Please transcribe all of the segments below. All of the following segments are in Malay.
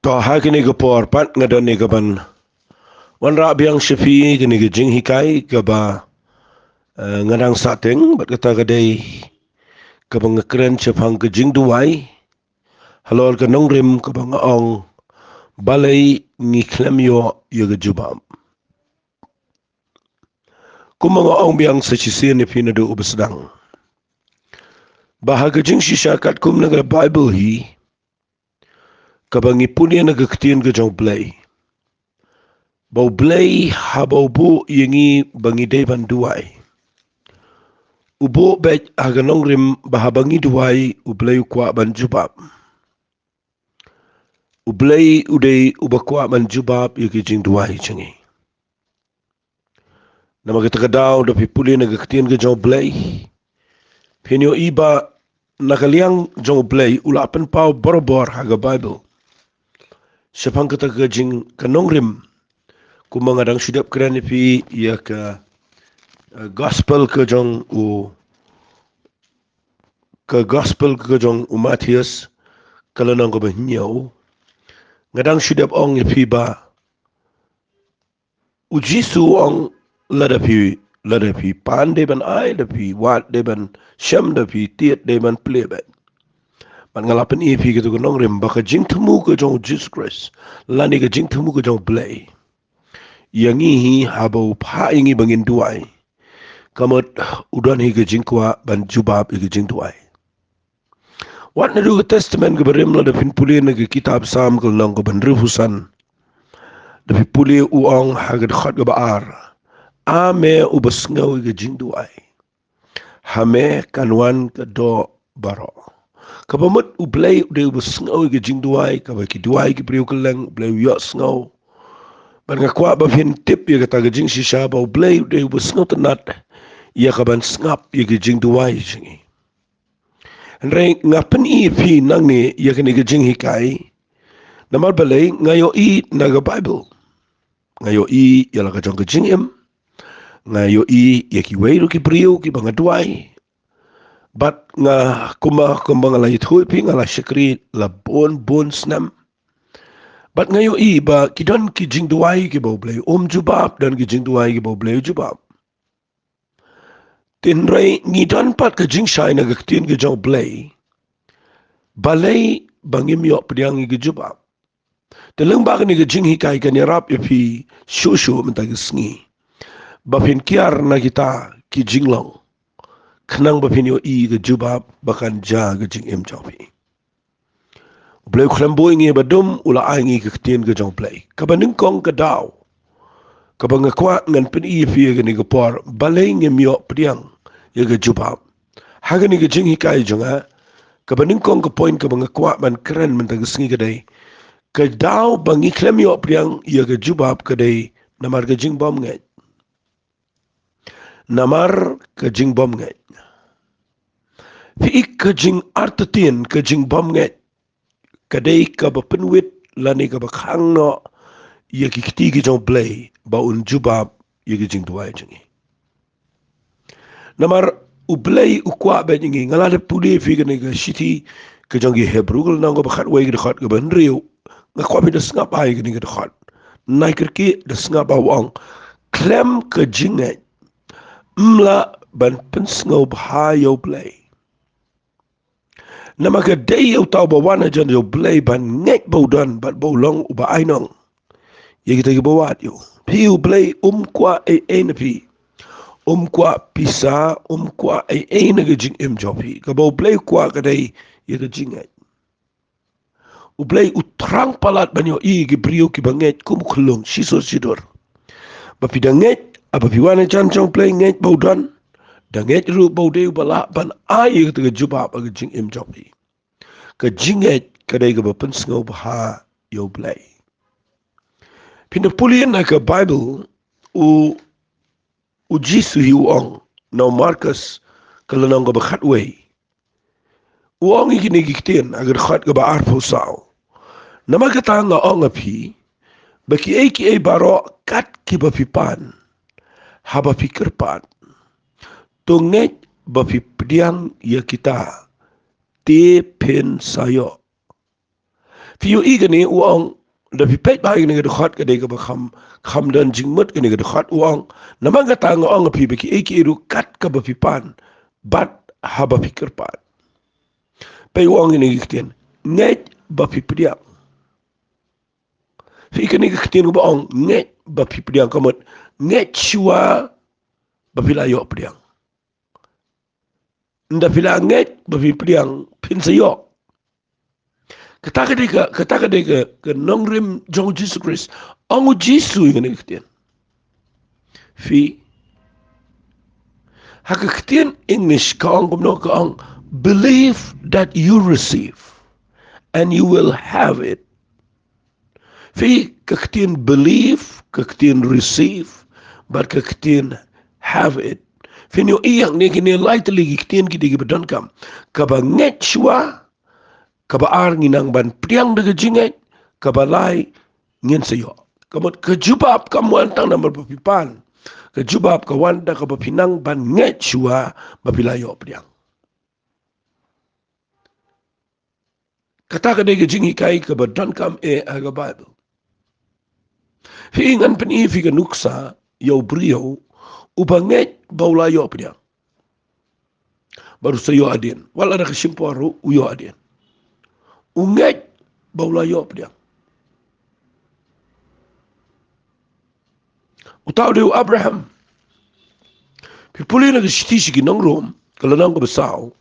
To hakini ke porpat ngadani ke ban wan ra biang syafi kini ke jing hikai ke ba ngadang sateng bat kata kadai ke bang keren syafang ke jing duai halol ke nongrim ke bang ong balai ngi klemyo ye ke jubab kumang ong biang sechisi ni pina do ubesdang bahaga jing shishakat kum naga bible hi ke bangi punya naga ketien ke jong blai bau blai habau bu yengi bangi devan duai ubo bet aganong rim bahabangi duai ublai kwa ban jubab ublai udai ubakwa ban jubab yaki jing duai changi nama kita kadau da pipuli naga ketien ke jong blai penyo iba nakaliang jong blai ulapan pau borobor haga bible sepang kita ke jing kanong rim kumangadang sidap keren pi ya ke gospel ke jong Matius kalau nang ko nyau ngadang sidap ong pi ba ujisu ong lada pi pan de ban ai da pi wat de ban syam da pi tiet de ban plebet man ngalapan pi gitu ko nong rem ba ka jing temu ko jong Jesus Christ lani ka jing temu ko jong blai yang hi habau pa ingi bangin duai kamot udan hi ke jing kwa ban jubab hi ke jing duai wat na du testament ke berim la da pin puli na ke kitab sam ke lang ko ban rihusan da pi puli uong hagad khat ke baar ame ubasngau ke jing duai hame kanwan ke do baro kabamut ublay de ubasngau ke jing duai ka ba ki duai ki priu ke lang ublay yo sngau ban nga kwa ba pin tip ye kata ke jing shisha ba ublay de ubasngau tenat ya ka ban ngap ye ke jing duai jingi Nrei ngapen pi nang ni ya ke ni ke jing hikai namar balai ngayo naga bible ngayo ya la ka jong ke jing em ngayo ya ki weiru ki priu ki banga duai bat nga kumbang la yithui pi nga la shakri la bon snam bat ngayo ba kidon ki jing duai ki bo blai jubab dan ki jing duai ki bo blai jubab tinrei ngidon pat ka jing shai na ka tin ki jong blai balai bangim yo pdiang ki jubab telung ba ni ki jing hikai ka ni rap pi shushu mentag sngi bapin kiar na kita ki jing long kenang bapin yo ke jubab bakan ja ke jing em jopi blai khlambo ngi badum ula aingi ke tin ke jong blai ka baning kong ka daw ka banga kwa ngan pen pi ke ni ke por balai ngi myo pdiang ye ke jubab haga ni ke jing hikai jonga ka baning kong ka point ka banga kwa man keren mentag sngi ke dai ka daw bangi klem yo pdiang ye ke jubab ke dai namar ke jing bom ngai namar ke jing bom ngai fi ik ke jing artetin ke jing bom ngai kadai ka ba penwit lani ka ba khang no ye ki kiti ki jong blai ba jubab ye ki jing duai jingi namar ublai ukwa ba jingi ngala de pudi fi ke ni ka shiti ke jong ye hebru gul nango ba khat wai ke khat ke ban riu nga kwa bi de snga pai ke ni ke khat nai ker ki de snga ba wang klem ke jingai mla ban pensngau bha yo blai nama ka day yo tau ba wana jan yo blai ban ngek bo dan bat bo long uba ainong ye kita bo wat yo pi u blai kwa na pi kwa pisa kwa na ga jing em jopi ka bo blai kwa ka day ye ga jing ai u blai utrang palat ban yo ki brio ki banget kum khulung shiso sidor ba pi danget apa pi wana jan jong blai ngek bo dan danget ru bo de bala ban ai ke jubab ga jing em jopi ka jinget kadai ka bapen sngau bha yo blai pinda pulian na ka bible u jisu hi uong no marcus kalanong ka bakhat way uong iki ni gikten agar khat ka ba arpo sao nama ka tanga ong api baki ai baro kat ki ba pipan haba pikir pan tunget ba pdiang ya kita te pen sayo Fi yo iga ni uang da fi pet ba ni ga khat ka de ga ba kham dan jing mut ka ni ga khat uang namang ga tang ong fi be ki eki ru kat ka ba fi pan bat ha ba fikir pan pe uang ni gikten net ba fi priang fi ka ni gikten ba ong net ba fi priang ka mut net shua ba fi la yo priang nda fi la net ba fi priang pin sa yo kata ka nongrim jong Jesus Christ ang Jesus yung nagkitian fi hakakitian English kaong kumno kaong believe that you receive and you will have it fi kakitian believe kakitian receive but kakitian have it fi nyo iyang ni kini lightly kakitian kiti kibadan kam kabanget shwa kabaar nginang ban priang daga jinget kabalai ngin sayo kamot kajubab kamuan tang na mapapipan kajubab kawanda kabapinang ban nget shua bapilayo priang kata kadai ka jingi kai kabadan kam aga Bible hiingan peni fi nuksa yo brio ubanget baulayo priang baru sayo adien wala da kasimpuaru uyo adien unget baulayo priang utaw deu Abraham pipuli na gistisi ki nang rom kalau nang ko besau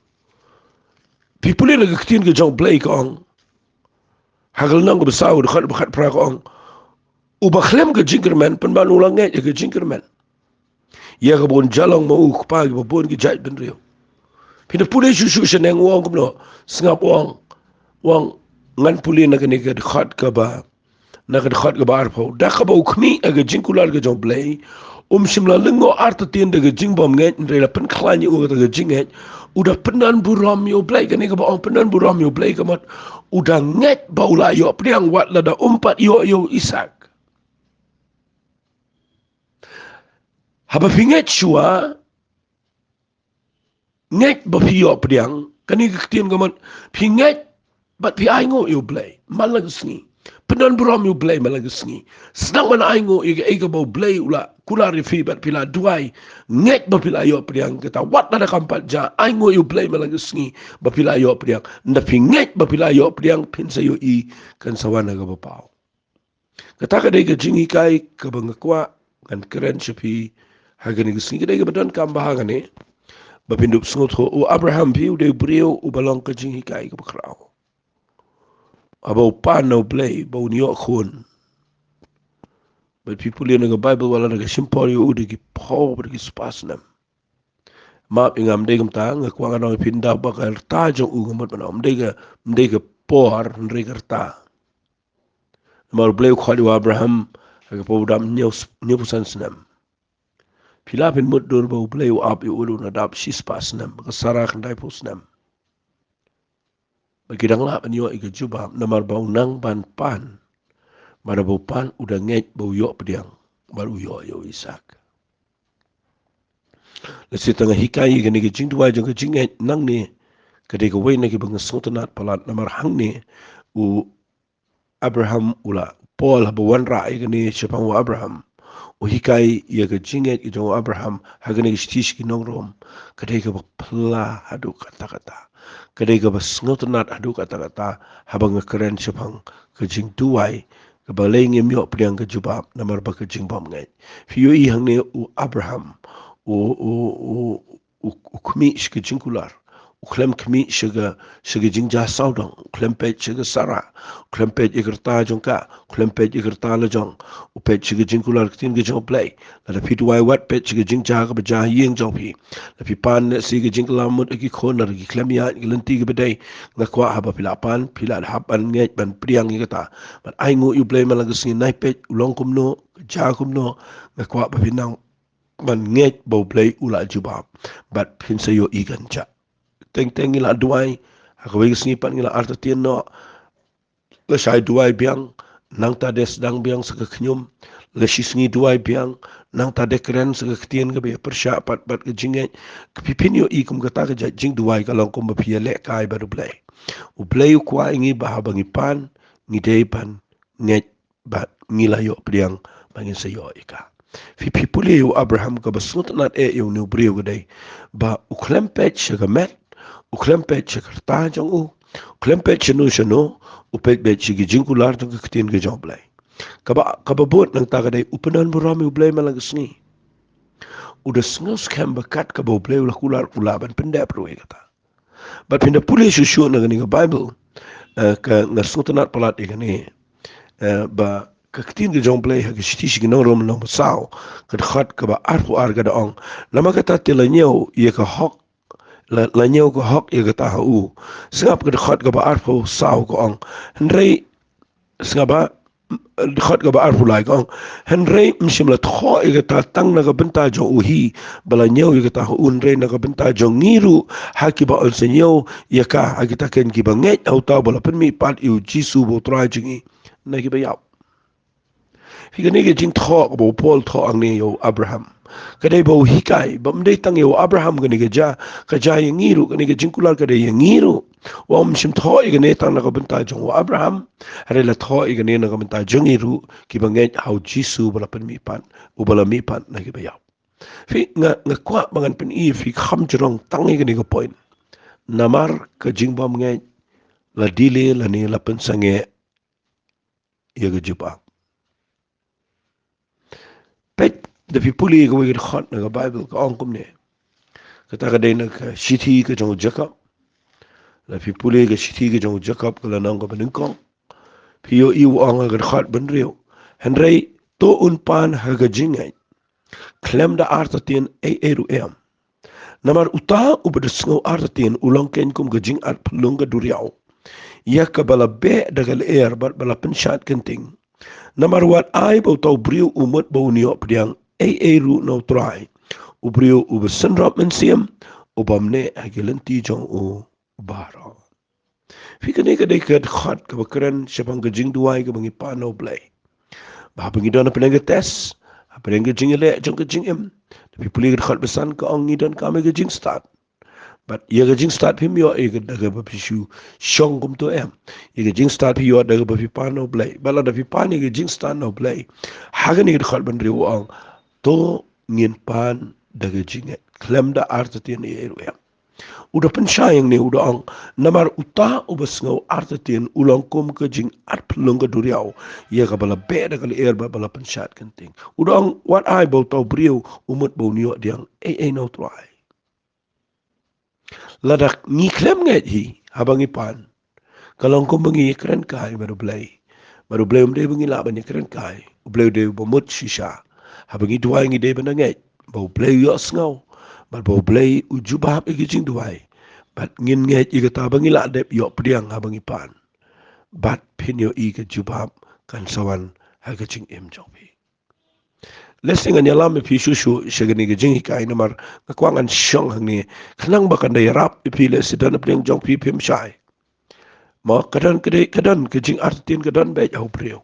pipuli na gaktin ka jong Balei kong hagal nang ko besau dekat bekat pra kong ubakhlem ka jinkerman penban ulang ngai ka jinkerman ya ka bon jalong mau pa ka bon ki jait ben rio pina puli susu seneng wong ko sengap wong ngan puli na ka ni ka dekat ka ba na ka dekat ka ba arpo da ka ba ukmi aga jinkular ka jong Balei simla lengo arta tienda ga jingbom nget ndrela pen khlani u ga jinget udah penan buram yo Balei kan ga ba penan buram yo Balei kamat udah nget baula yo priang wat lada umpat yo Isak haba finget shua nget ba fi yo priang kan ga ktien kamat finget bat fi aingo yo Balei malag sngi penan buram yo Balei malag sngi senang mana aingo ega bau Balei ula kulari fi bat pila duai nget ba pila yo priang kata wat ada kampat ja aingo yo Balei malag sngi ba pila yo priang nda fi nget ba pila yo priang pin sa yo I kan sawana ga ba pau kata ka dai ga jingi kai ka bangakwa kan keren shapi hagani ga sngi dai ga badan kam bahangan ne ba pindup sngot ho o Abraham pi de brio u balong ka jingi kai ka bakrao aba upan no Balei ba unyo khon. But people in the Bible wala naga simpori udah ki pow pergi spasnam. Map ingam degam tang ngakwa nang pindah bakal tajong ugamat mana mdega por nregar ta. Mar Balei khali Abraham aga po dam nyusan snam. Pilapin mudur ba Balei up ulu nadap si spasnam ka sarak ndai pusnam. Bagidang la panyo iga Jubab namar bau nang ban pan. Mara bau pan udah nget bau yo pediang baru yo Isak. Lesi tengah hikai gani ke jing dua jang ke jing nang ni kadai ke wei nagi bang sotanat palat namar hang ni u Abraham ula Paul haba wan rai gani siapang u Abraham u hikai ia ke jing ke jang Abraham hagani ke stish ki nong rom kadai ke pela hadu kata-kata kadai ke sotanat hadu kata-kata haba ngakeren siapang ke jing duai ke Balei Ngim yo priang ke Jubab namar ba ke jing bom ngai fiyo I hang ni u Abraham u kmi shige jingular u klem kmi shige jingja saudang u klem pet shige sara u klem pet igerta jongka klem pet igerta la jong u pet shige jingular tin ge jong Balei la pi duai wat pet shige jingja ga ba yeng jong pi la pi pan sige jingla mut gi khonar gi klem ya gi lenti ge bedai ngakwa haba pila pan pila hapan nget ban priang gi kata ban ai ngo u Balei malang gi nai pet ulong kumno ja kumno ngakwa ba pinang man nget bau Balei ula Jubab bat pinsa yo igan cha teng ila duai hakwe snipan ila arta tien no la shai duai biang nang ta des dang biang sa knyum la shisngi duai biang nang ta dekren sa ktien ga be persha pat ke jinge pipin yo ikum kata ga jing duai ka long kum pia le kai baru Balei u Balei kwa ingi bahabangi pan ngidei pan nget bat ngilayo priang bangin sayo ika. Fi puli yu Abraham ka basut nat yu ni brio gadai ba uklempet shagamet uklempet shakarta jang uklempet shanu upet bet shigi jingkular jang ketin ke joblay. Kaba bot nang tagadai upanan burami ublay malagasngi. Udah sengaw skam bakat kaba ublay ulah kular kulaban pendep ruwe kata. But pinda puli susu na gani ka Bible ka ngasutanat palat igani ba ketin ke jomplay ha kishti shi ginong rom no sao ka khat ka ba arfu ar ga ong lama kata telanyau ye ka hok la nyau ka hok ye ka ta hu singap ka khat ka ba arfu sao ko ong henrei singaba khat ka ba arfu lai ko ong henrei mshim la tho ye ka ta tang na ka benta jo uhi bala nyau ye ka ta hu unrei na ka benta jo ngiru ha ki ba on senyau ye ka ha kita ken ki ba ngai au ta bala pen mi pat yu jisu bo tra jingi na ki ba yap Hika nige jing thok bo Paul thok ang ni yo Abraham. Kadai bo hikai bam dei tang yo Abraham ka nige ja ka ja yang ngiru ka nige jing kular ka dei yang ngiru. Wa shim thok iga ne tang na ka benta jong wa Abraham. Hare la thok iga ne na ka benta jong ngiru ki ba ngai hau Jisu bala pen mi pan u bala mi pan na ki ba yaw. Fi nga kwa bangan pen I fi kham jirong tang iga nige point. Namar ka jing bam ngai la dile la ni la pen sange ya ga Jubab. Pet da fi puli ga wigit khot na ga Bible ka ongkum ne kata ka dei na ka shithi ka jong Jacob la fi puli ga shithi ka jong Jacob ka la nang ka baning kong fi yo I wang ga khot ban riu henrei to un pan ha ga jingai klem da artatin ru namar uta ubadasngo artatin ulang ken kum ga jing at plung ga duriao ya ka bala be daga le bat bala penshat kenting Namar wat ai bau tau briu umut bau niok pediang ru no try. Ubriu uba senrap mensiam ubamne agilenti jong u baro. Fikane ka dekat khat ka bakran syapang gajing duai ka bangi pano blay. Bah bangi dana penang tes, penang gajing le jong gajing em. Tapi puli ka khat besan ka ong ngidan kami gajing start. But ia gajing start pim yo ia daga bapishu shong kum to em. Ia gajing start pi yo daga bapi pano blay. Bala da pi pani gajing start no blay. Hagan ia khal ban riu ang to ngin pan daga jinget. Klem da artatin ia eru em. Udah pensyayang ni udah ang namar uta ubas ngau artatin ulang kum ke jing at pelung ke duriau. Ia ka bala be daga li air bala pensyat kenting. Udah ang wat ai bau tau briu umut bau niok diang no try. Ladak ni klem nget hi habang ipan kalau kau mengi keren kai baru belai umde la banyak keren kai belai de bomut shisha habang i duai ngi de bananget bau belai yo ngau bau belai ujubab igi jing duai bat ngin nget i kata bangi la de yo priang habang ipan bat pin yo i ke jubab kan sawan ha ke jing em jobi Lesing an yalam ipi susu segini ke jingi kai namar ngakwangan syong hangi kenang bakan daya rap ipi le sidan apeng jong pi pim syai. Ma kadan ke jing artin kadan baik au priu.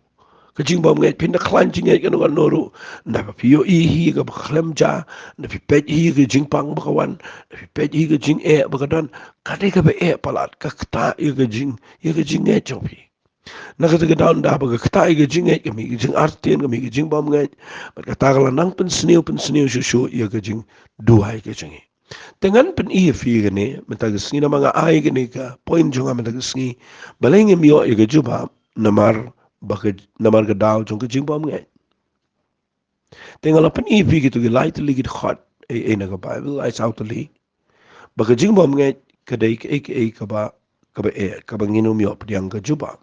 Ke jing bom ngai pinda klan jing ngai kan noru. Nda pa pio ihi ke baklem ja, nda pi pej ihi ke jing pang bakawan, nda pi pej ihi ke jing bakadan. Kadai ke be palat ka kta i ke jing ngai jong pi. Nakataga daun dah baga kata iga jingai kami jing artian kami jing bom ngai bat kata kala nang pensniu susu ia jing duai ke jingi dengan pen ia fi gane mentaga sngi na mga ai gane ka point jonga mentaga sngi baleng mio iga Jubab namar ka daw jong jing bom ngai tengal pen ia fi gitu ge light ligit hot na ka Bible ai sautali baga jing bom ngai kadai ka ba nginu mio pediang ka Jubab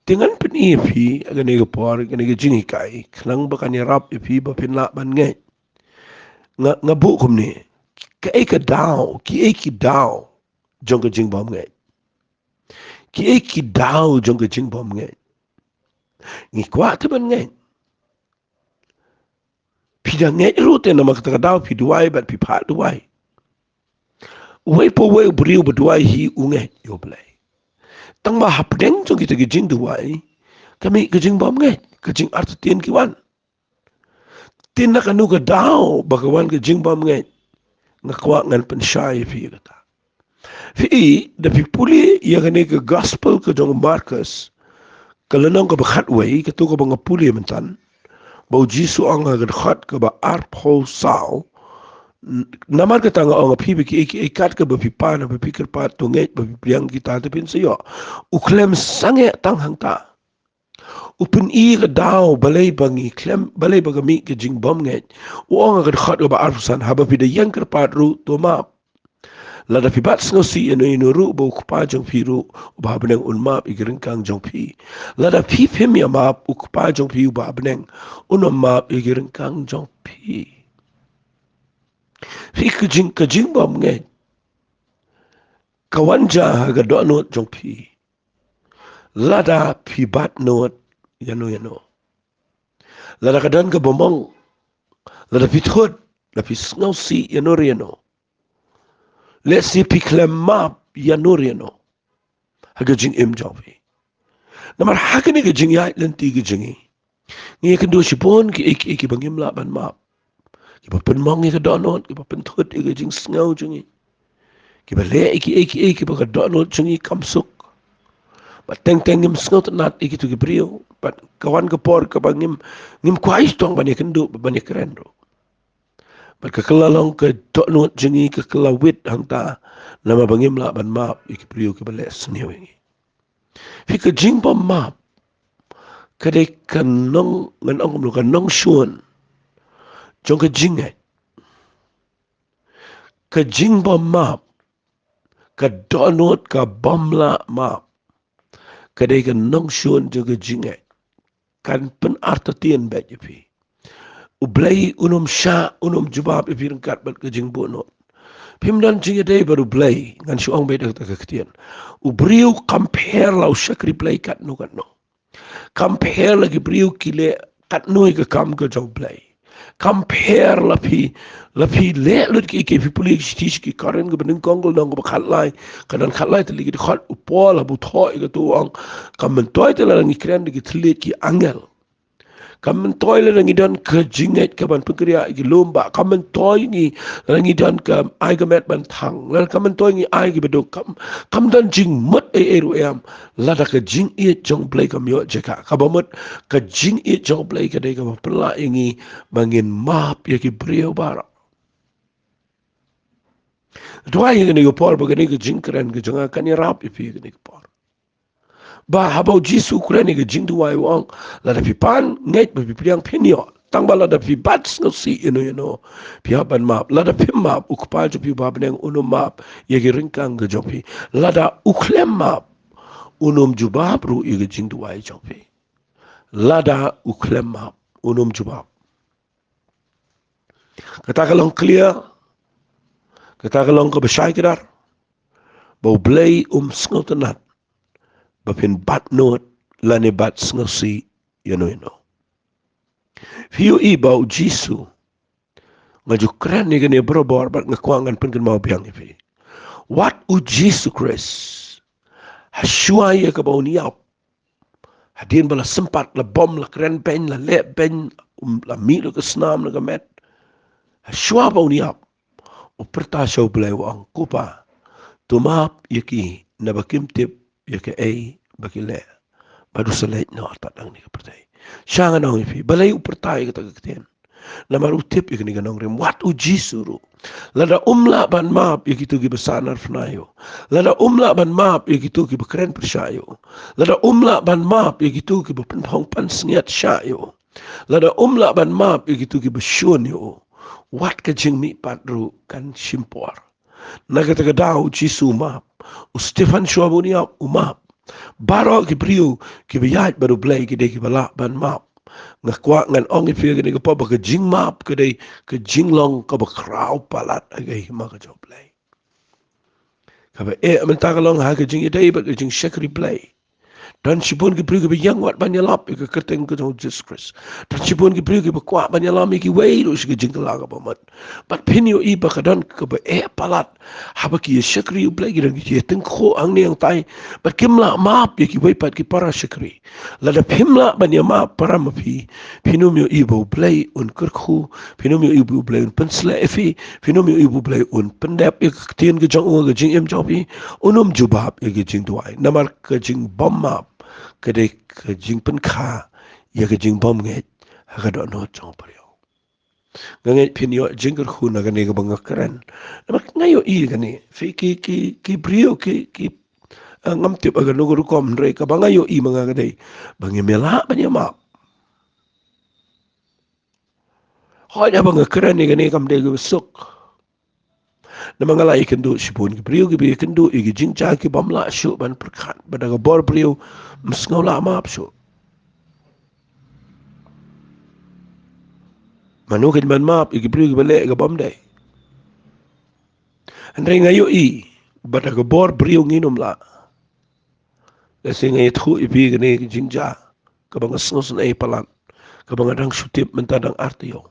Dengan pen ipi agan ega por agan ega jingi kai klang bakan rap ipi ba pin la ban ngai nga bu kum ni ka eka dau ki eki dau jong jing bom ngai ki eki dau jong jing bom ngai ngi kwa te ban ngai pi da ngai rute na mak ta dau pi duai bat pi pha duai wei po wei briu ba duai hi ungai yo blai tang ba hapdeng jong kita jing duai kami kejing bom ngai kejing artian kiwan tin nak anu ka dau bakawan kejing bom ngai ngakwa ngan pensyai fi kata fi da fi puli ya kane ke gospel ke jong Marcus Kalau nong ka bakhat wei ka tu ka bang puli mentan. Bau Jisu ang ka khat ka ba arpo sao. Namar ka tanga ang phi ki ikat ka ba pipa na ba pikir pa tunget ba piang kita te pin sayo. Uklem sange tang hang ta. Upin I ka daw balay bangi klem balay bagami ka jing bom nget. Uang ka khat ka ba arpusan haba pi de yang ka ru to map. Lada pi bat sngo si ino ru bo kupa jong pi ru ba beneng un map igiring kang jong pi. Lada pi pim ya map u kupa jong pi ba beneng un map igiring kang jong pi. Fi ka jing bom nge kawanja ga do not jong pi. Lada pi bat not yano. Lada kadan ka bomong. Lada pi thot la pi sngo si yano. Let's see pi klem map yano. Haga jing im jong pi. Namar hakani ka jing ya lenti ka jingi. Ngi kan do si pon ki iki bangim la ban map. Ki ba pen mong ka donot ki ba pen thot ka jing sngaw jingi. Ki ba le iki ba ka donot jingi kamsuk. Ba teng ngim sngaw nat iki tu ki brio. Ba kawan ka por ka bangim ngim kwais tong ban kan do ban keren ro. Ba ka kalalong ka donot jingi ka kalawit hang ta nama bangim la ban map iki brio ki ba le snewing. Fi ka jing ba map kadai kan nong ngan ong lu kan nong shuan jong ka jing ka jing ba map ka donut ka bamla map kadai kan nong shuan jong ka jing kan pen artatien ba jepi ublai unum jubab ipi ringkat bat ka jing bonot pimdan jing dai baru blai ngan shuang ba dak ka ketien ubriu compare lau shakri play kat no compare lagi beriu kile kat noi ke kam ke jong play compare lapi le lut ki fi puli stis ki karen ke bening kongol nang ke khatlai kadan khatlai tli ki khat upol abu thoi ke tu ang kam mentoi te la ngi kren ki tli ki angel kam mentoi le ngi dan ke jinget ke ban pekria ki lomba kam mentoi ngi ngi dan ke ai ke met ban thang la kam mentoi ngi ai ki bedo kam dan jing mat ru am lada ka jing e jong play kam yo jeka ka bomot ka jing e jong play ka dei ka pela ingi bangin map ya ki brio bara doa ni ko por ba ni ka jing kren ka jonga kan ya rap ipi ni ko por ba habau Jisu kren ni ka jing tu wai wang lada pi pan ngai ba pi priang pinyo tang ba lada pi bats no si pi haban map lada pi map ukpa jo pi ba beneng map ya ki ringkang ka jopi lada uklem map Jubab ru iga jing duwai jongpi. Lada uklem map Jubab. Katakalong clear. Katakalong ka basyay kedar. Bau blay sngotanat. Bapin bat not lani bat sngosi yano. Fiyo I bau Jisu. Ngaju keren ni gani berobor bat ngakwangan pun kan mau biang ipi. What u Jisu Christ? Hasuaya ka bau niap. Hadin bala sempat la bom la keren pen la le pen la mi la kesnam la gamet. Hasua bau niap. Uperta syau belai wang kupa. Tumap yaki na bakim tip yaki ay baki le. Badu salait na tatang ni kapertai. Siya nga nang ipi. Balay uperta yaki tagaktian. Namar utip yaki ni ganong rim. Wat u Jisuru. Lada umla ban map yaki tu gibasanar fnayo. Lada umla ban map yaki tu gibakren persyayo. Lada umla ban map yaki tu gibapenhong pansngiat syayo. Lada umla ban map yaki tu gibasyun yo. Wat ka jing mi patru kan simpor. Nagatagadao Jisu map. U Stefan Shuabuniya umap. Baro gibriu gibayat baru blay gide gibala ban map. Ngakwa ngan ong ipi gani ka pa ka jing map kadai ka jing long ka ba kraw palat agay hima ka job play ka ba amenta ka long ha ka jing idai ba ka jing shakri play dan sipun ki priu ki yang wat banyalap ka kerteng ka Jesus Christ dan sipun ki priu ki ba kwa banyalam ki wei ru si ka jing ka ka ba mat but pinyo iba ka dan ka ba palat haba ki shakri play ki dan ki teng kho ang ni ang tai ba kimla map ki wei pat ki para shakri lada pimla banya map para mapi pinumyo ibo play un kerkhu pinumyo ibo play un pensla efi pinumyo ibo play un pendap ik tien ke jong ga jing em jopi Jubab ki jing duai namar ka jing bom map kadai ka jing pen kha ya ka jing bom nge ha ka do no chong pario ngai pin yo jing ker khu na ka ne ka bang kran na ngai yo I ka ne fi ki brio ki ngam tip aga no ru kom re ka bang yo I manga ka dei bang mela ba ma ho ya bang kran ne ka ne kam de ka suk na mga lai kendo sipon ki brio ki brio kendo I ki jing cha ki bam la shu ban perkat ba da ka bor brio msngau la ma shu manu kin ban map I ki brio ki bale ka bam dei Andai ngayo I bata ka bor brio nginom la. Kasi ngayo thu ipi gani jingja ka bang snus na palan ka bang adang shutip mentadang artiyo.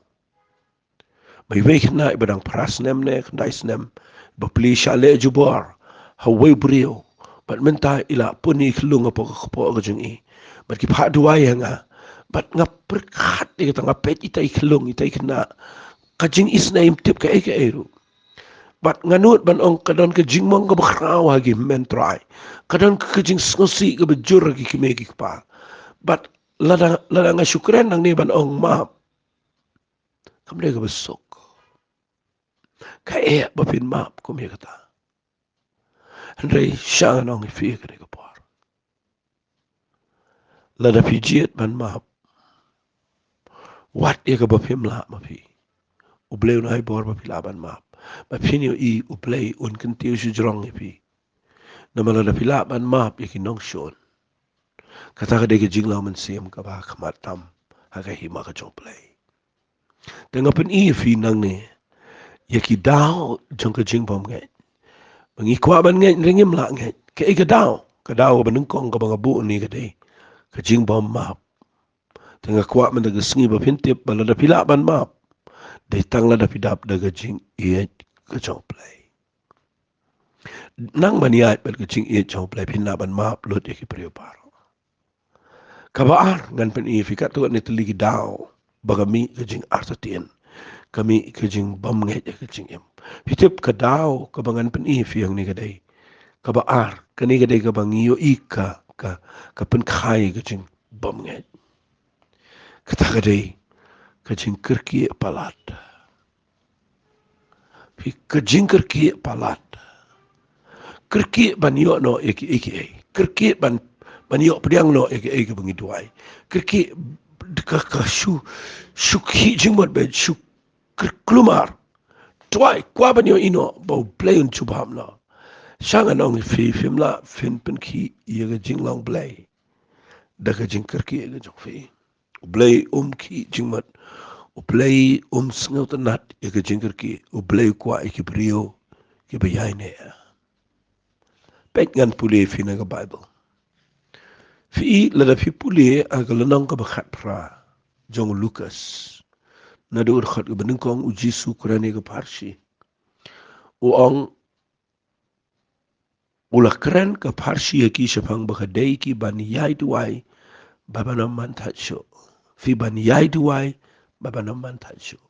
May wake na ibadang paras nem ne kandai snem ba pli shale jubar haway brio bat menta ila puni klung apa ka jing I. Bat ki pha duai nga bat nga perkat di ka ngapet itai klung itai kena ka jing isna im tip ka eke eru. Bat nganut ban ong kadon ke jing mong ka bakraw hagi men try. Kadon ke jing ngosi ka bejur hagi kimegi pa. Bat lada nga syukran nang ni ban ong ma. Kamde ka besok. Ka bapin ma kum ya kata. Andrei siya nang ifi ka ni ka par. Lada pijiet ban ma. Wat ya ka bapim la mapi. Ublay unay bor mapi laban ma. Mapinyo I uplay un kantiyo si jrong ipi. Na malala pilaban map ikinong syon. Kata ka deke jinglaw man siyam ka ba kamatam haka hima ka jong play. Tengapin ifi nang ni yaki daw jong ka jingbom ngay. Mangikwa ban ngay ringim la ngay. Ka ika daw. Ka daw ka banungkong ka mga buon ni ka day. Ka jingbom map. Tengakwa man daga singi ba pintip balala pilaban map. Day tangla da pidap daga jing iya ka jong play. Nang maniat bal ka jing iya jong play pinaban map lot yaki priyo paro. Kabaar ngan pen fikat tu ni teligi daw bagami kajing artatien kami kajing bam ngai kajing em hitip ka daw kabangan pen yang ni kadai kabaar kani kadai kabangi yo ika ka pen khai kajing bam ngai kata kadai kajing kerki palat fi kajing kerki palat kerki ban yo no iki kerki ban Banyo pediang no eke bangi duai. Kerki ka syukhi jingmot be syuk klumar. Duai kwa banyo ino bau play un Jubab no. Sanga nong fi film la fin pen ki ye ga jinglong play. Da ka jing kerki ye ga jong fi. Play ki jingmot. Play sngaw tanat ye ga jing kerki. Play kwa eke brio ke bayai ne. Pek ngan puli fi na ga Bible. Fi lada fi puli aga lanang ka bakhat pra jong Lucas na dur khat ka benengkong uji su kurane ka parsi uang ula keren ka parsi ki sepang bakadai ki ban yai duai babana man tacho fi ban yai duai babana man tacho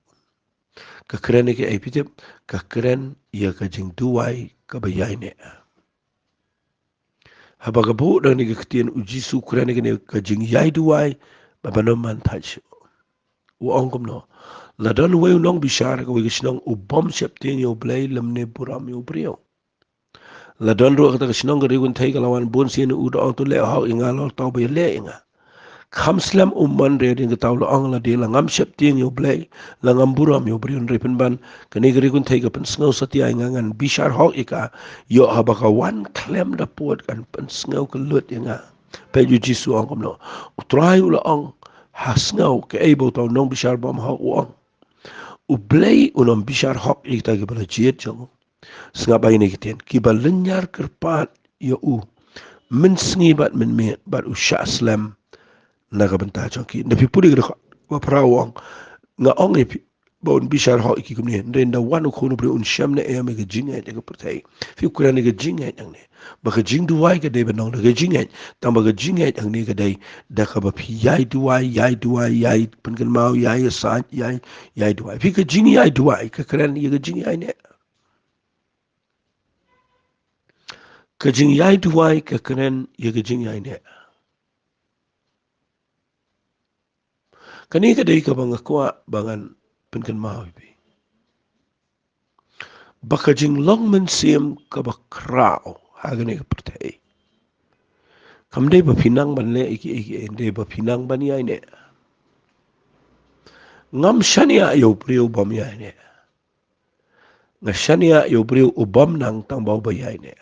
ka keren ke epitep ka keren ya ka jing duai ka bayai ne habagabu dan ni ketien uji su kurane ke ka jing yai duai babana man tacho uang kumno ladan weu nong bishar ka wigis nong ubom septin yo blay lamne buram yo brio ladan ro kata kisnong garigun thai kalawan bon sin uda ong to le hau inga lo tau be le inga kham slam umman re ding tau lo ong la de la ngam septin yo blay la ngam buram yo brio re pen ban kani garigun thai ka pen sngaw satia inga ngan bishar hok ika yo habaka wan klem da pot kan pen sngaw ka lut inga pe ju jisu ong komno utrai ula ong hasngau ke able tau nong bishar bom hau uang ublay unom bishar hok ikta ke bala jiet jong sengabai ni kiten ki balenyar kerpat ya men sengi bat men me bat usha slam naga benta jong ki napi pudi ke wa prawang nga ong e bon bishar hok iki kumni renda wanu khono bre un sham ne e me ke jinga de ke pertai fi kurani ke jinga yang ne ba ke jing duai ke de benong de ke jinga tam ba ke jinga yang ni ke dai da ka ba pi yai duai yai pen kan mau yai sa yai duai fi ke jing yai duai ke kran ye ke jing yai ne ke jing yai duai ke kran ye ke jing yai ne Kani kadai ka bang kwa bangan penkan mau ipi. Bakajing long men siem ka bakrao hagane ka pertai. Kamdai ba pinang ban le iki ende ba pinang ban ya ne. Ngam shania yo priu bom ya ne. Ngashania yo priu ubam nang tang bau ba ya ne.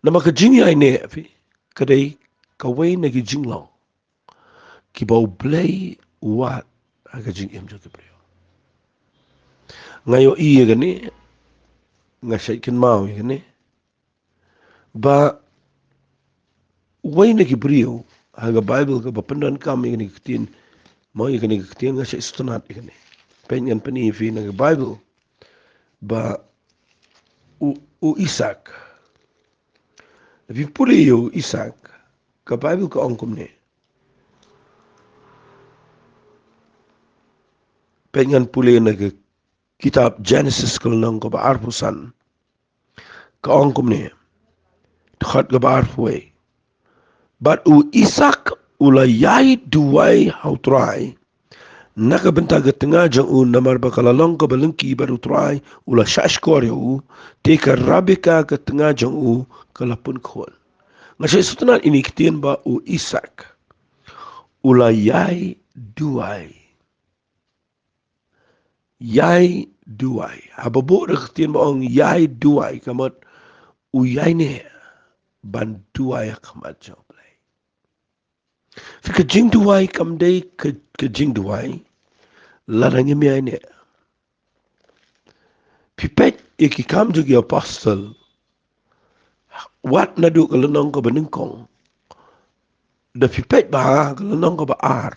Nama ka jing ya ne fi kadai ka wei na ki jing long. Ki bau blai wat aga jing em jo ki priu. Ngayo iya gani ngasaikin mau gani. Ba wei na ki priu aga Bible ka bapendan kam gani kitin mau gani kitin ngasai stunat gani. Pengen peni fi na Bible ba u Isaac. Tapi puli yo Isaac ka Bible ka ongkom ne. Pengen puli na kitab Genesis kalnang ka ba arpusan ka ongkom ne. Tukhat ka ba arpwe. But u Isaac ula yai duwai hautrai. Naka benta ga tengah jang u namar bakalalong ka balengki baru trai ula shashkor yo teka rabika ka tengah jang u kalapun khol. Ngasai sutunan ini kitien ba u Isaac ula yai duai. Yai duai. Hababu da kitien ba ong yai duai kamat u yai ne ban duai kamat jauh. Fika jing duai kamdai ke jing duai larang mi ne. Pipet iki kam juga apostle. Wat nadu kalenong ka benengkong. Da pipet ba kalenong ka ba ar.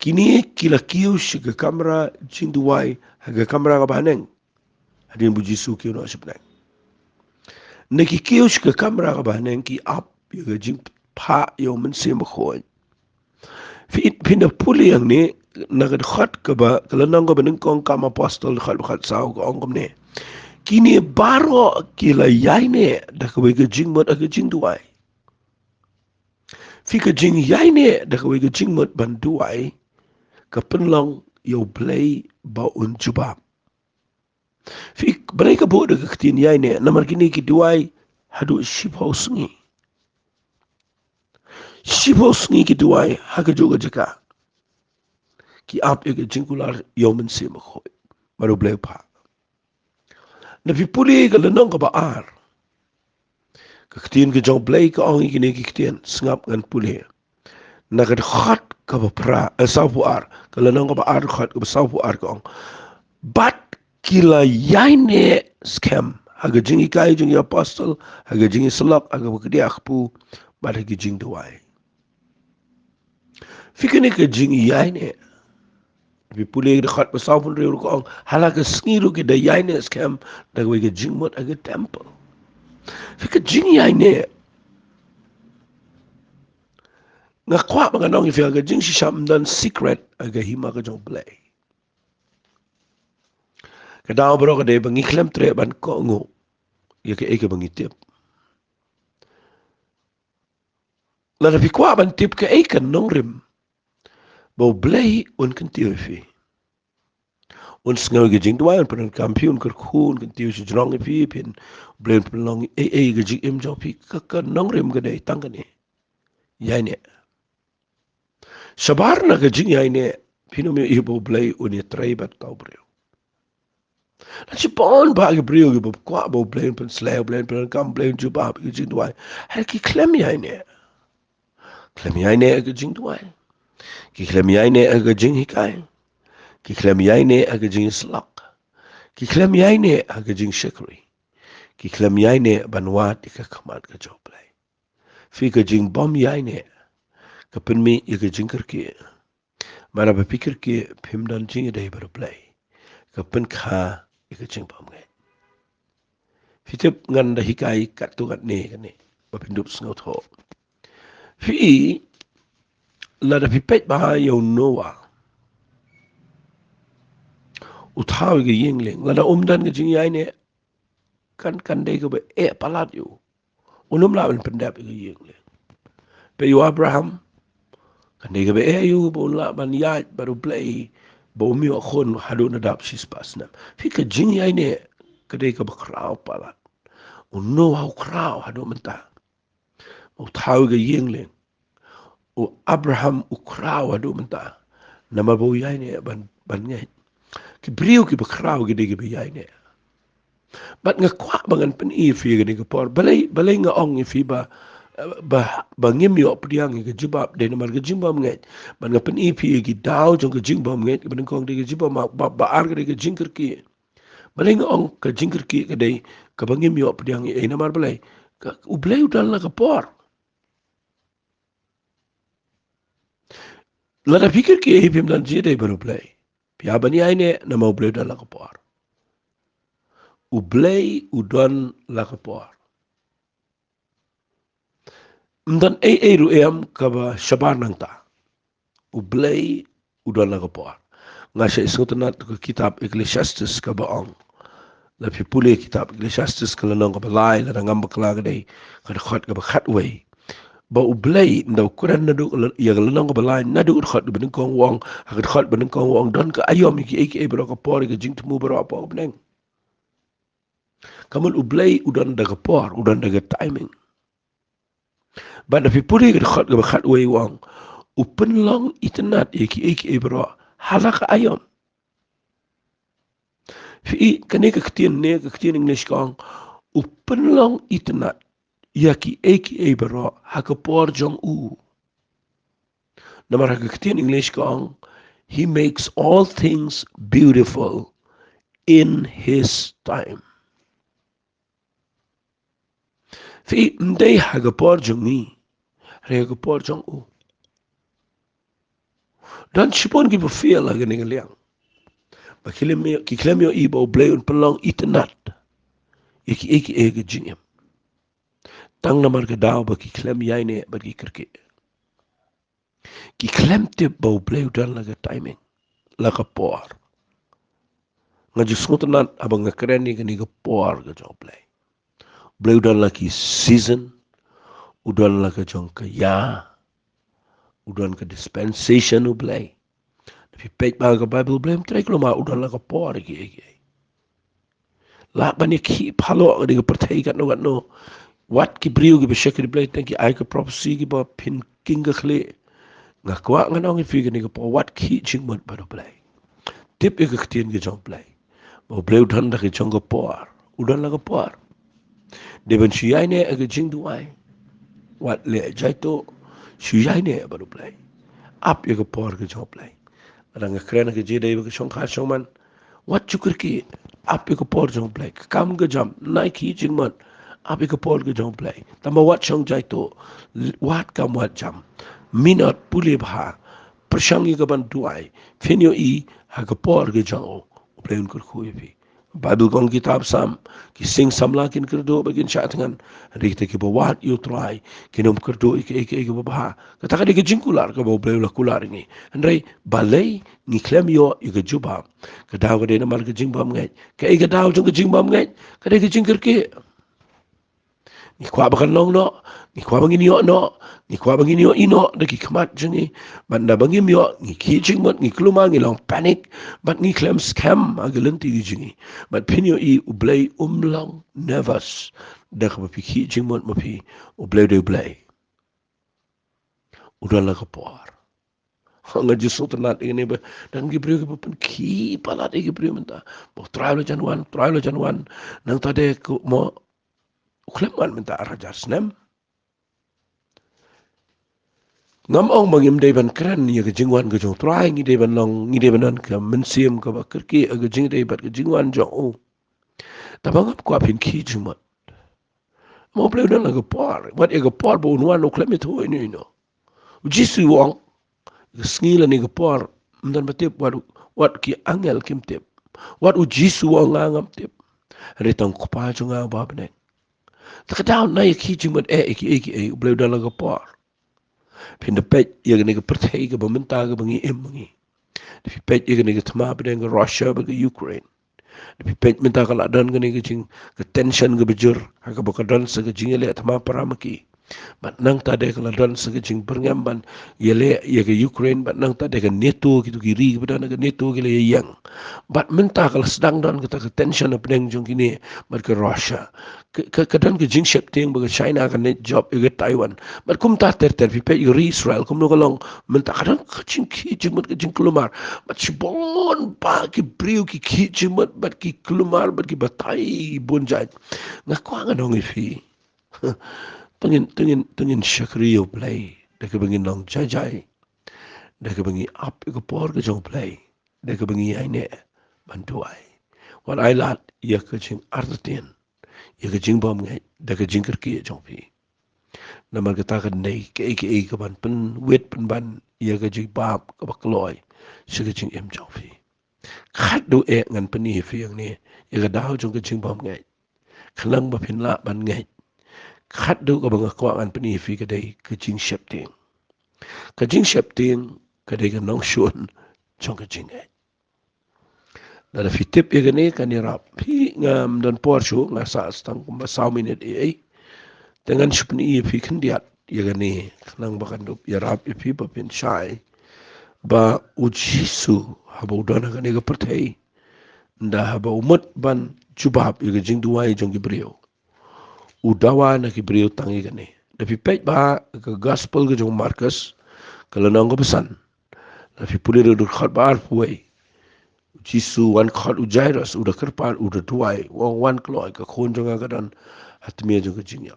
Kini kila kiu siga kamera jing duai haga kamera ka baneng. Hadin buji suki no sipnang. Neki kiu siga kamera ka baneng ki ap yaga jing pa yo mensim khoi. Pindah puli yang ni nak khat ka ba kalenong ka benengkong kam apostle khat sao ka ongkom ne. Kini baro kila yai ne da ka wega jing mot aga jing duai. Fika jing yai ne da ka wega jing mot ban duai ka penlong yo blai ba un jubab. Fik blai ka bo da ka tin yai ne namar kini ki duai hadu shipho sungi. Shipho sungi ki duai haga juga jaka. Ki ap yaga jingkular yo mensi makhoi. Baru blai pa. Nabi puli ka lenong ka baar. Kaktiin ka jong blai ka ongi kini kiktiin sengap ngan puli. Nakad khat ka bapra sapu ar. Ka lenong ka baar khat ka sapu ar ka ong. Bat kila yaine scam. Haga jingi kai jingi apostle. Haga jingi selak. Haga bakadi akpu. Bat haga jing duai. Fikini ka jingi yaine. Nabi puli ka khat ka sapu riu ka ong. Halaka sengiru ki da yaine scam. Daga wega jingmot haga temple. Fika jing yai ne. Nga kwa mga nong ifi aga jing si shamdan secret aga hima ka jong play. Kadao bro ka de bangi klem tre ban ko ngo. Ya ke eke bangi tip. Lada fi kwa ban tip ka eke nong rim. Bau blay un kan tiyo ifi. Un sengaw ga jing duwa un panan kampi un kerkun kan tiyo si jrong ifi pin. Blay un panan ga jing im jong pi ka nong rim ka de tangka ne. Yai ne. Sabar na ka jing yai ne. Pino mi ibo blay un tray bat kau bro. Nasi pon bagi brio gi bob kwa bo blame pen slay blame pen kam blame Jubab gi jing duai. Her ki klem yai ne. Klem yai ne ga jing duai. Ki klem yai ne ga jing hikai. Ki klem yai ne ga jing slak. Ki klem yai ne ga jing shikri. Ki klem yai ne banwat ka kamat ka joblay. Fi ka jing bom yai ne. Ka pen mi ga jing kerki. Mara ba pikir ki pimdan jing dai bar play. Ka pen kha ika jing bom ngai. Fitip ngan da hikai kat tu kat ne kan ne. Bapindup sengaut ho. Fi la da pipet ba yo Noah. Utaw ga yingling. La da umdan ga jing yai ne. Kan dai ga ba palat yo. Unum la ben pendap ga yingling. Pe yo Abraham Kani gabe ayu bo la ban yaj baru play bo mi o khon hadu na dap sis pas na. Fi ka jing yai ne kade ka bakrao palat. O no hau krao hadu menta. O tau ga yeng leng. O Abraham o krao hadu menta. Nama bo yai ne ban ngai. Ki brio ki bakrao gede gabe yai ne. Bat nga kwa bangan pen I fi ga ni ka por. Balei nga ong I fi ba ngim yo priang ga jubab de mar ga jimbam ngai ban ga pen ep gi daw jong ga jimbam ngai ban kong de ga jimbam ba ar ga ga jingker ki baleng ong ka jingker ki ga dei ka bangim yo priang e na mar balai ka u blai dal la ka por la da fikir ki e pim dan ji dei baru blai pia bani ai ne na mau blai dal la ka por u blai u don la ka por mdan e ru em ka ba shaban nang ta u blai u don la ka por nga siya isutunat ko kitab Ecclesiastes ka baong. La pipuli kitab Ecclesiastes ka lanong ka balay la nangam bakla ka day ka dakot ka bakatway. Ba ublay ndaw kuran na do ya lanong ka balay na do dakot ka kong wong ka dakot kong wong don ka ayom iki bro ka pori ka jing tumu bro apa ka beneng. Kamal ublay udan daga por udan daga timing. Ba na pipuli ka dakot ka bakatway wong upen long itanat iki bro halaka ayom. Fi kane ka ketien English kong upen long itanat yaki eki bro haka por jong u. Namar haka ketien English kong he makes all things beautiful in his time. Fi mday haka por jong ni haka por jong u. Dan sipon ki feel laga ni liang. Kiklem yo ibo blay un pelong itanat. Yaki eki jingem. Tang namar ka daw ba kiklem yai ne ba ki kerke. Kiklem te ba blay dan laga timing. Laga por. Nga jisutunat abang nga keren ni ka por ka jong blay. Blay dan lagi season. Udan lagi jong ka ya. Udan ka dispensation u blay. Tapi pej ba ka Bible blay trek lo ma udan lagi por ki. La ba ni ki palo ka pertai kat no. Wat ki brio ki besyakir blay thank you ai ka prophecy ki ba pin king ka khle. Nga kwa nga nong ifi ka ni ka po wat ki jingmot ba do blay. Tip ka ketien ka jong blay. Ba blay udan lagi jong ka por. Udan lagi por. Deban siyay ne aga jing duai. Wat le jaito siyay ne baru play. Ap ya ka por ka jong play. Adang kren ka jida iba ka song kha song man. Wat chukir ki ap ya ka por jong play. Kam ka jam Nike jing man. Ap ya ka por ka jong play. Tama wat song jaito wat kam wat jam. Minat puli bha. Persyangi ka ban duai. Finyo I ha ka por ka jong. Play un kur khui fi. Bible kong kitab sam ki sing samla kin kerdo bagin syatan rikte ki bawat you try kinom kerdo ik babaha kata ka jingkular ka baw blay kular ni andrai balei ni klem yo ik jubab ka daw ka de na mar ka jingbam ngai ka ik daw jong ka jingbam ngai ka de ka jingker ki ni kwa bakan long no ni kwa bangin yo no ni kwa bangin yo ino de ki khamat jengi banda bangim yo ni ki jingmot ni kluma ni long panic but ni klem scam agalenti gi jingi but pinyo I ublay umlang nervous da ka pi ki jingmot mo pi ublay de ublay udala ka por nga jisu tanat ini ba dan gibrio ki pen ki palat gibrio menta bo trial janwan nang tade ko mo ukleman minta raja snem ngam ong mangim deban keren ni ke jingwan ke jong trai ngi deban long ngi deban ka mensiam ka bakir ki ke jing debat ke jingwan jong o tabang ap ko apin ki jingmat mo ple dan la por wat e por bo unwan no klem to ni no jisu wong ngila ni por mdan batip wat ki angel kim tip wat u jisu wong ngam tip retang ko pa jonga babne takadaw na ki jingmat iki ble dan la por pin de pet ye ne pertai ke bamenta ke bangi mangi de pet ye ne thma bden ke Russia ke Ukraine de pet menta kala dan ke ne ke jing ke tension ke bejur ka bakadan se ke jing le thma paramaki But nang tade kalau dan segejing perngam yele ya ke Ukraine but nang tade ke NATO gitu kiri kepada ke NATO ke yang but mentah kalau sedang dan kita ke tension apa yang jong kini but ke Russia ke dan ke jing shifting ke China ke net job ke Taiwan but kum ta ter pipe Israel kum no kalong mentah kadang ke jing ki jing ke jing kelumar but sibon pa ki brio ki jing but ki kelumar but ki batai bonjai ngakwa ngadong ifi tengin syakriyo play deke bengi nong jajai deke bengi ap ke por ke jong play deke bengi aine bantuai wan ai lat ya ke jing artin ya ke jing bom ngai deke jing kerki jong pi namar ke ta ke nei ke ban pen wet pen ban ya ke jing bab ke bakloi se ke jing em jong pi khat du e ngan pani fi yang ni ya ke dau jong ke jing bom ngai khalang ba pin la ban ngai khat du ka banga kwa an pani fi ka dai ka jing shep ting ka dai ka nong shun chong ka jing ai da fi tip ye gane ka ni rap hi ngam don por shu nga sa stang kum ba saw minute ai dengan shupni fi kan diat ye gane nang ba kan dup ya rap fi ba pin shai ba ujisu habo dona ka ne ka perthai nda habo umut ban jubab ye ga jing duai jong ki brio udawa na ki brio tangi gane da fi pej ba ke gospel ke jong Marcus kalau nang ko pesan da fi puli dur khat bar puai jisu wan khat ujairas udah kerpal udah tuai wan kloi ka khon jong ga dan hatmia jong ke jingya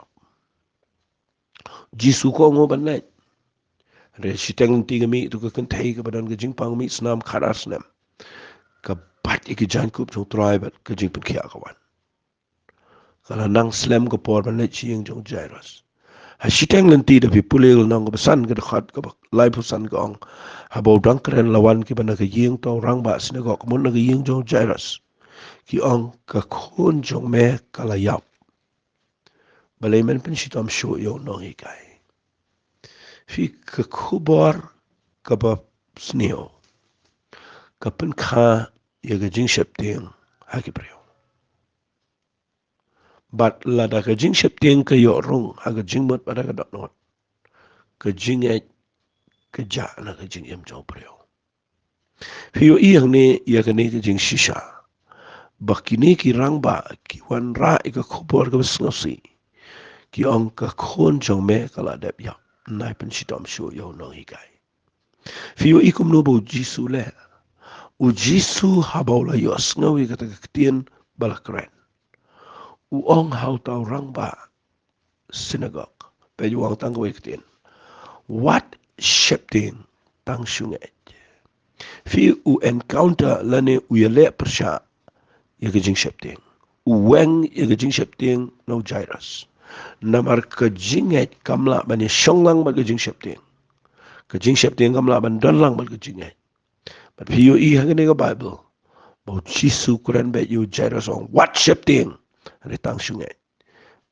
jisu ko ngo ban nai re siteng ti mi tu ka kan thai ka badan ke jing pang mi snam kharas nam ka bat iki jan kup jong tribe ke jing pen khia ka wan kalau nang slam ko por ban nai chieng jong jairas Hasiteng nanti da pi pulil nang ko besan ke dekat ke lai pusan ke ong habau dang keren lawan ki bana ke yeng tau rang ba sine ko mun na ke yeng jong jairas ki ong ka khon jong me kala yap balai men pen sitam sho yo nong ikai fi ke khubor ka ba sneo ka pen kha ye ke jing shep ting ha ki prio bat la da ke jing shep ting ke yo rong ha ke jing mot pada ke dot not ke jing e ke ja na ke jing em jong prio Fiyo iyang ni iya kani ke jing shisha. Bakini ki rang ba ki wan ra ika khupor ka besngasi. Ki ong ka khon jong me kala dep yap. Nai pen shitom shu yo nong hikai. Fiyo ikum no bo jisu le. U jisu habau la yo sngawi kata ketien bala keren. U ong hau tau rang ba sinagog. Peju wang tang kawai ketien. What shepting tang shungai. Fi u encounter lane u yele persha ya ke jing shepting u weng ya ke jing shepting no jairas namar ke jinget kamla bani shonglang ba ke jing shepting kamla ban donlang ba ke jinget but fi u ha ke bible bo jisu kuran be you jairas on what shepting re tang shunget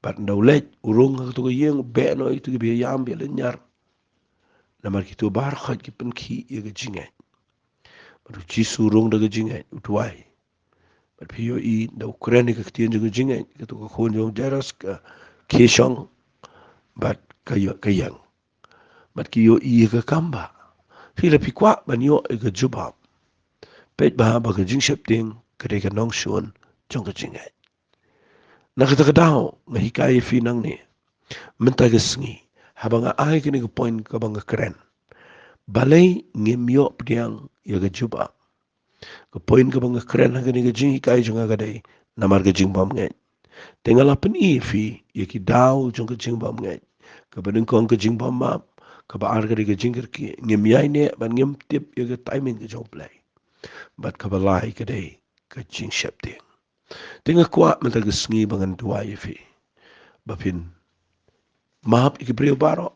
but no let urung ka to yeng be no itu ke be yam be lenyar namar kitu bar khat ki pen ki ya ke jinget but jisu rung da ke jinget utwai but POE da Ukraine ka kitien jeng jeng ka to ka khon jong jaras ka keshong but ka yang but ki yo I ka kamba fila pikwa ban yo ka jubab pet ba ba ka jing shepting ka de ka nong shon jong ka jeng na ka ta daw nga hikay fi nang ni menta ka sngi habanga ai ka ni ka point ka banga kren balei ngim yo pdiang ya ka jubab ka point ka banga kren ha ka ni ka jing hikay jong ka dai namar ka jing bam ngai tinggal apa ni fi ya ki daw jong ka jing bam ngai ka badeng kong ka jing bam map ka ba ar ka ka jing ki ngim yai ne ban ngim tip ya ka timing ka jong play bat ka balai ka dai ka jing shep ting tinggal kwa menta ka sngi bangan dua ya fi bapin map ki brio baro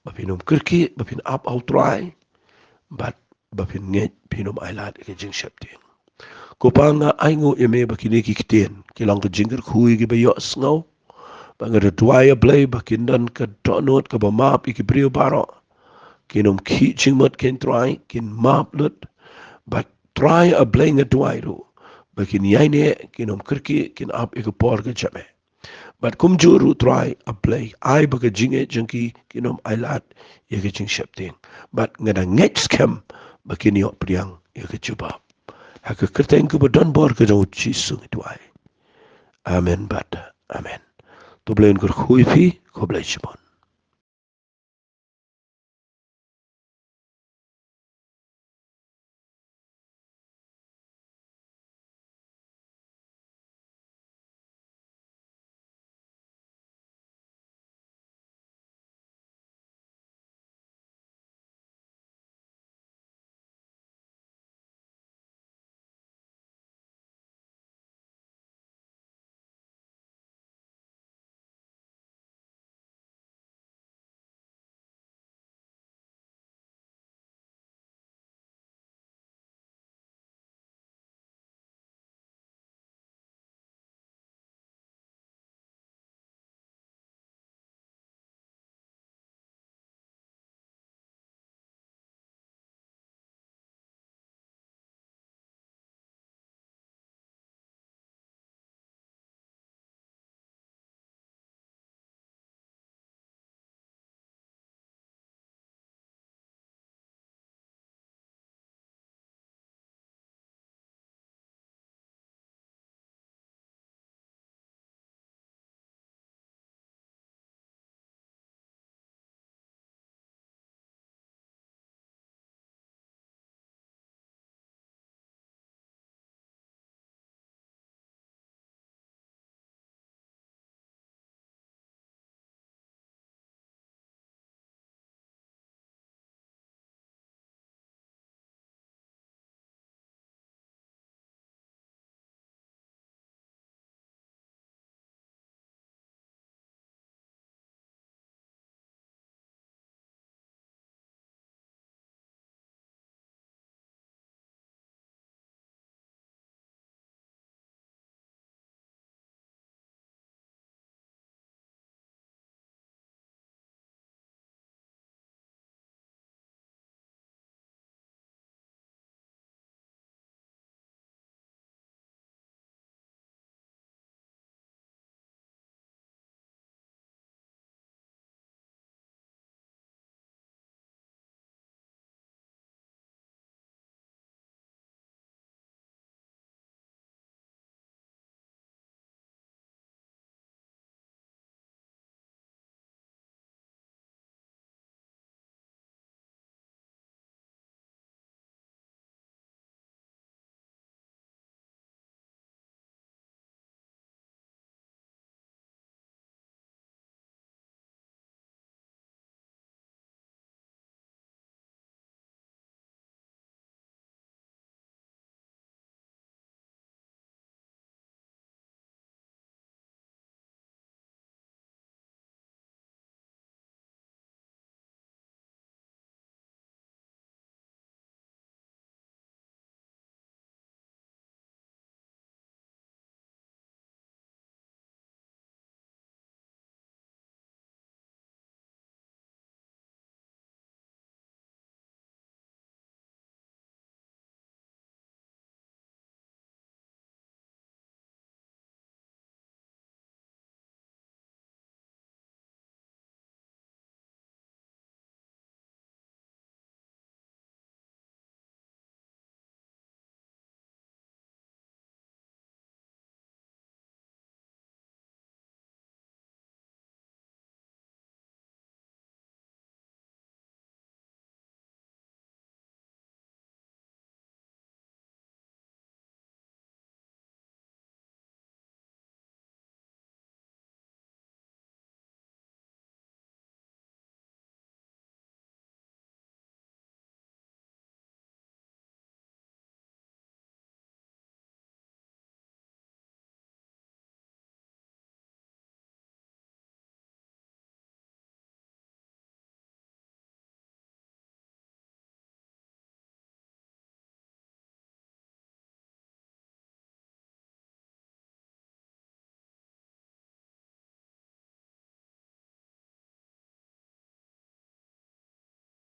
bapin kirki bapin up out try bat bapin nget pinom ailat ka jing shep ting Kupanga aingo eme bakini kikten kilang ke jingger kui ki bayo sngaw bangere dwaya blay bakindan ka donot ka ba map iki brio baro kinom ki jingmot ken try kin map lut bak try a blay nga dwai ro bakin yaine kinom kirki kin ap iki por ka jabe But kum juru try apply. I baga jinge jengki kinom ailat ya ke jing shepting. But ngada ngech scam bakini op priang ya ke jubab. Haka kerteng ku badon bor ke jauh chisung itu ai. Amen bata. Amen. Tu belain kur hui fi ko belai